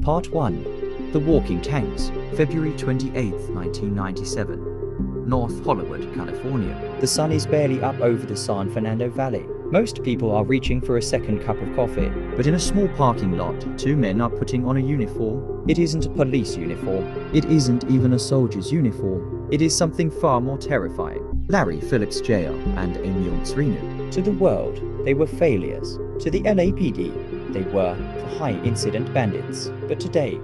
Part 1. The Walking Tanks, February 28, 1997. North Hollywood, California. The sun is barely up over the San Fernando Valley. Most people are reaching for a second cup of coffee, but in a small parking lot, two men are putting on a uniform. It isn't a police uniform. It isn't even a soldier's uniform. It is something far more terrifying. Larry Phillips Jr. and Emil Srinu. To the world, they were failures. To the LAPD, they were the high incident bandits. But today,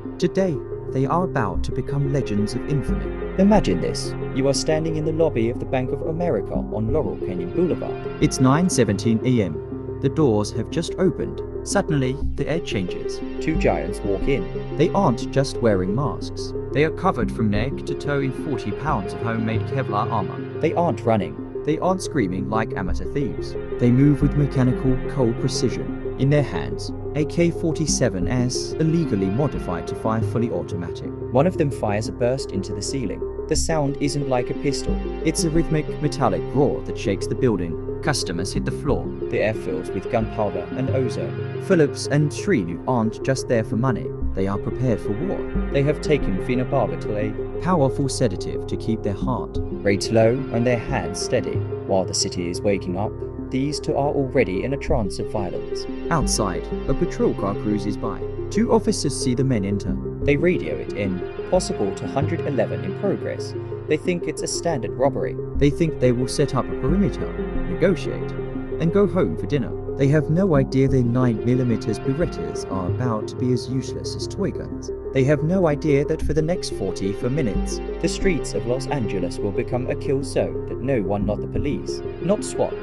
they are about to become legends of infamy. Imagine this. You are standing in the lobby of the Bank of America on Laurel Canyon Blvd. It's 9:17 a.m. The doors have just opened. Suddenly, the air changes. Two giants walk in. They aren't just wearing masks. They are covered from neck to toe in 40 pounds of homemade Kevlar armor. They aren't running. They aren't screaming like amateur thieves. They move with mechanical, cold precision. In their hands, AK-47s, illegally modified to fire fully automatic. One of them fires a burst into the ceiling. The sound isn't like a pistol. It's a rhythmic, metallic roar that shakes the building. Customers hit the floor. The air fills with gunpowder and ozone. Phillips and Srinu aren't just there for money. They are prepared for war. They have taken phenobarbital, a powerful sedative to keep their heart rate low and their hands steady. While the city is waking up, these two are already in a trance of violence. Outside, a patrol car cruises by. Two officers see the men enter. They radio it in, possible to 111 in progress. They think it's a standard robbery. They think they will set up a perimeter, negotiate, and go home for dinner. They have no idea their 9mm Berettas are about to be as useless as toy guns. They have no idea that for the next 44 minutes, the streets of Los Angeles will become a kill zone that no one, not the police, not SWAT,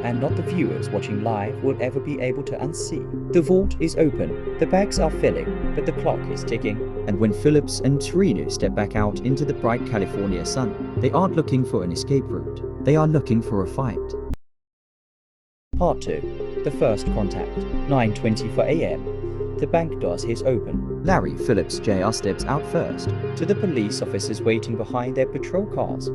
and not the viewers watching live will ever be able to unsee. The vault is open, the bags are filling, but the clock is ticking. And when Phillips and Srinu step back out into the bright California sun, they aren't looking for an escape route. They are looking for a fight. Part 2. The First Contact. 9:24 a.m. The bank doors hit open. Larry Phillips Jr. steps out first. To the police officers waiting behind their patrol cars,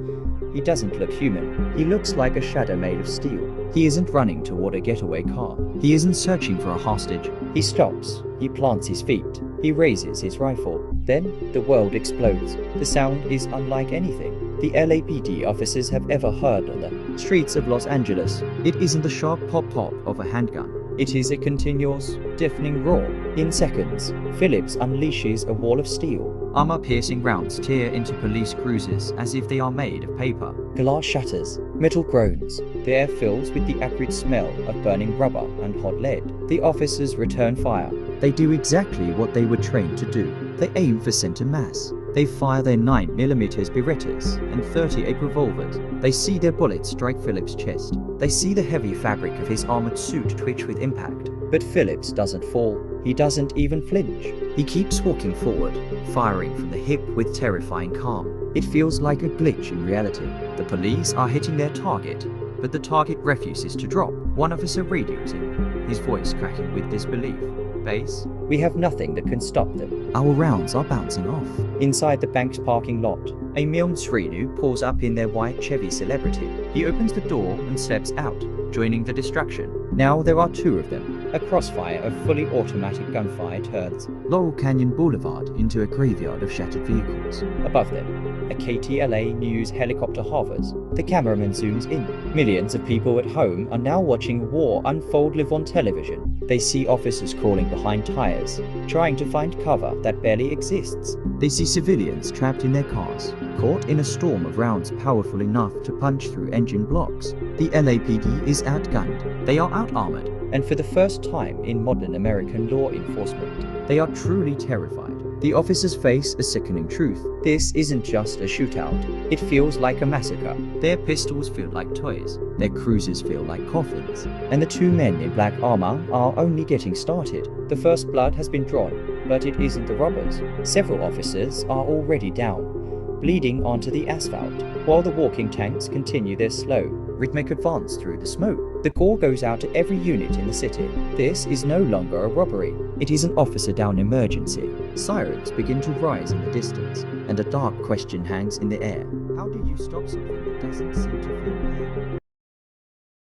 he doesn't look human. He looks like a shadow made of steel. He isn't running toward a getaway car. He isn't searching for a hostage. He stops. He plants his feet. He raises his rifle. Then the world explodes. The sound is unlike anything the LAPD officers have ever heard on the streets of Los Angeles. It isn't the sharp pop-pop of a handgun. It is a continuous, deafening roar. In seconds, Phillips unleashes a wall of steel. Armor-piercing rounds tear into police cruisers as if they are made of paper. Glass shatters. Metal groans. The air fills with the acrid smell of burning rubber and hot lead. The officers return fire. They do exactly what they were trained to do. They aim for center mass. They fire their 9mm Berettas and .38 revolvers. They see their bullets strike Phillips' chest. They see the heavy fabric of his armored suit twitch with impact. But Phillips doesn't fall. He doesn't even flinch. He keeps walking forward, firing from the hip with terrifying calm. It feels like a glitch in reality. The police are hitting their target, but the target refuses to drop. One officer radios him, his voice cracking with disbelief. Base, we have nothing that can stop them. Our rounds are bouncing off. Inside the bank's parking lot, Emil Srinu pulls up in their white Chevy Celebrity. He opens the door and steps out, joining the distraction. Now there are two of them. A crossfire of fully automatic gunfire turns Laurel Canyon Blvd into a graveyard of shattered vehicles. Above them, a KTLA News helicopter hovers. The cameraman zooms in. Millions of people at home are now watching war unfold live on television. They see officers crawling behind tires, trying to find cover that barely exists. They see civilians trapped in their cars, caught in a storm of rounds powerful enough to punch through engine blocks. The LAPD is outgunned. They are out-armored. And for the first time in modern American law enforcement, they are truly terrified. The officers face a sickening truth. This isn't just a shootout. It feels like a massacre. Their pistols feel like toys. Their cruisers feel like coffins. And the two men in black armor are only getting started. The first blood has been drawn, but it isn't the robbers. Several officers are already down, bleeding onto the asphalt, while the walking tanks continue their slow, rhythmic advance through the smoke. The call goes out to every unit in the city. This is no longer a robbery. It is an officer-down emergency. Sirens begin to rise in the distance, and a dark question hangs in the air. How do you stop something that doesn't seem to feel pain?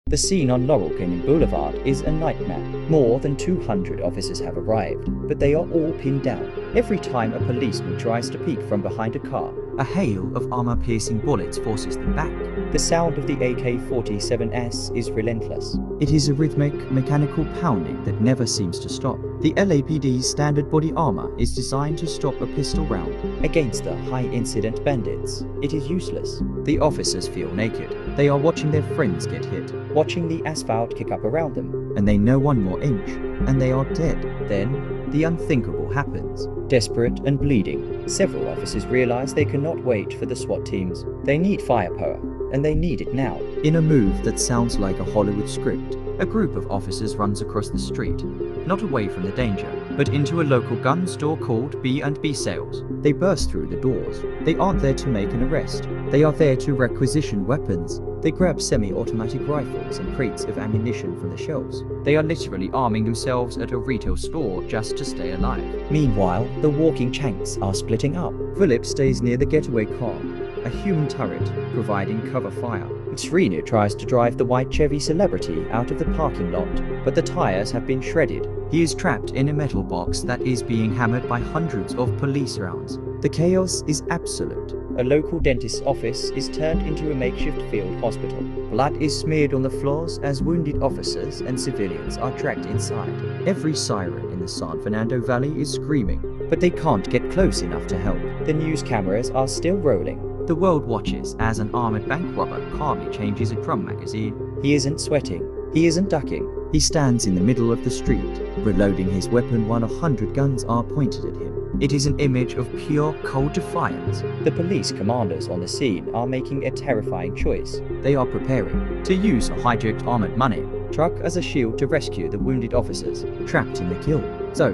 The scene on Laurel Canyon Blvd is a nightmare. More than 200 officers have arrived, but they are all pinned down. Every time a policeman tries to peek from behind a car, a hail of armor-piercing bullets forces them back. the sound of the AK-47S is relentless. It is a rhythmic, mechanical pounding that never seems to stop. The LAPD's standard body armor is designed to stop a pistol round. Against the high-incident bandits, it is useless. The officers feel naked. They are watching their friends get hit, Watching the asphalt kick up around them, and they know one more inch, and they are dead. then, The unthinkable happens. desperate and bleeding, several officers realize they cannot wait for the SWAT teams. They need firepower, and they need it now. In a move that sounds like a Hollywood script, a group of officers runs across the street, not away from the danger, but into a local gun store called B&B Sales. They burst through the doors. They aren't there to make an arrest. They are there to requisition weapons. They grab semi-automatic rifles and crates of ammunition from the shelves. They are literally arming themselves at a retail store just to stay alive. Meanwhile, the walking Chanks are splitting up. Philip stays near the getaway car, a human turret providing cover fire. Srinu tries to drive the white Chevy Celebrity out of the parking lot, but the tires have been shredded. He is trapped in a metal box that is being hammered by hundreds of police rounds. The chaos is absolute. A local dentist's office is turned into a makeshift field hospital. Blood is smeared on the floors as wounded officers and civilians are dragged inside. Every siren in the San Fernando Valley is screaming, But they can't get close enough to help. The news cameras are still rolling. the world watches as an armored bank robber calmly changes a drum magazine. He isn't sweating. He isn't ducking. He stands in the middle of the street, reloading his weapon while 100 guns are pointed at him. It is an image of pure, cold defiance. The police commanders on the scene are making a terrifying choice. They are preparing to use a hijacked armored money Truck as a shield to rescue the wounded officers. trapped in the kill. So,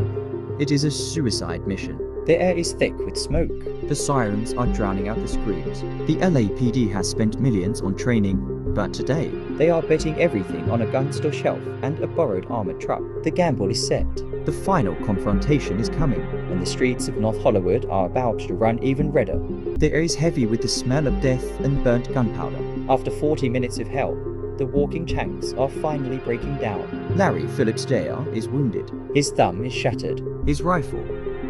it is a suicide mission. The air is thick with smoke. The sirens are drowning out the screams. The LAPD has spent millions on training, but today, They are betting everything on a gun store shelf and a borrowed armored truck. The gamble is set, the final confrontation is coming. and the streets of North Hollywood are about to run even redder. The air is heavy with the smell of death and burnt gunpowder. After 40 minutes of hell, the walking Chanks are finally breaking down. Larry Phillips Jr. is wounded. His thumb is shattered. His rifle,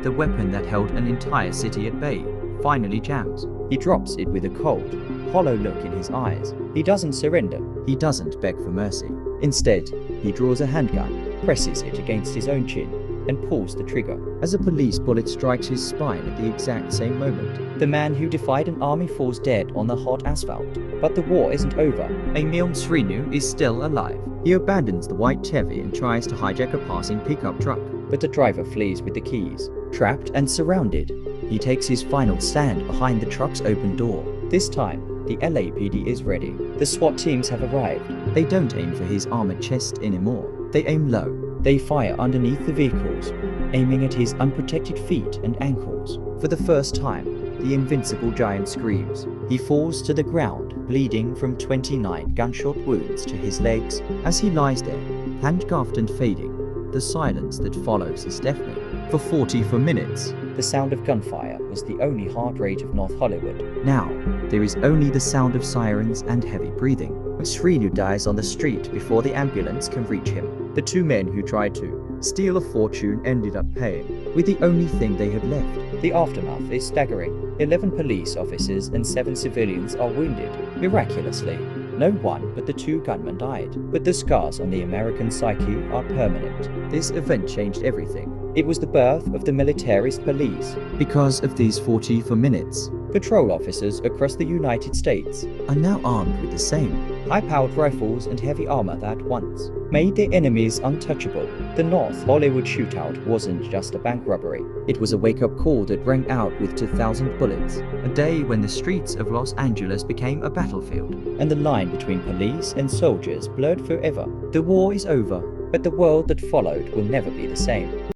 the weapon that held an entire city at bay, finally jams. He drops it with a cold, hollow look in his eyes. He doesn't surrender. He doesn't beg for mercy. Instead, he draws a handgun, presses it against his own chin, and pulls the trigger. As a police bullet strikes his spine at the exact same moment, The man who defied an army falls dead on the hot asphalt. But the war isn't over. Emil Srinu is still alive. He abandons the white Chevy and tries to hijack a passing pickup truck. But the driver flees with the keys. Trapped and surrounded, he takes his final stand behind the truck's open door. This time, the LAPD is ready. The SWAT teams have arrived. They don't aim for his armored chest anymore. They aim low. They fire underneath the vehicles, aiming at his unprotected feet and ankles. For the first time, the invincible giant screams. He falls to the ground, bleeding from 29 gunshot wounds to his legs. As he lies there, handcuffed and fading, the silence that follows is deafening. For 44 minutes, The sound of gunfire was the only heart rate of North Hollywood. now there is only the sound of sirens and heavy breathing. Srinu dies on the street before the ambulance can reach him. The two men who tried to steal a fortune ended up paying with the only thing they had left. The aftermath is staggering. 11 police officers and 7 civilians are wounded. Miraculously, no one but the 2 gunmen died. But the scars on the American psyche are permanent. This event changed everything. It was the birth of the militarist police. Because of these 44 minutes, Patrol officers across the United States, are now armed with the same. high-powered rifles and heavy armor that once made their enemies untouchable. The North Hollywood Shootout wasn't just a bank robbery. It was a wake-up call that rang out with 2,000 bullets. A day when the streets of Los Angeles became a battlefield. And the line between police and soldiers blurred forever. The war is over, but the world that followed will never be the same.